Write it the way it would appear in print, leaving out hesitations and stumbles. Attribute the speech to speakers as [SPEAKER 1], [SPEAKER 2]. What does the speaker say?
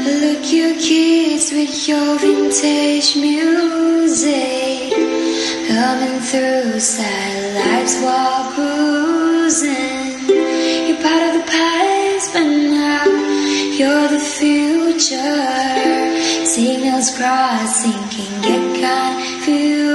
[SPEAKER 1] Look your kids with your vintage music, coming through satellites while cruising. You're part of the past, but now you're the future. Signals crossing can get confused.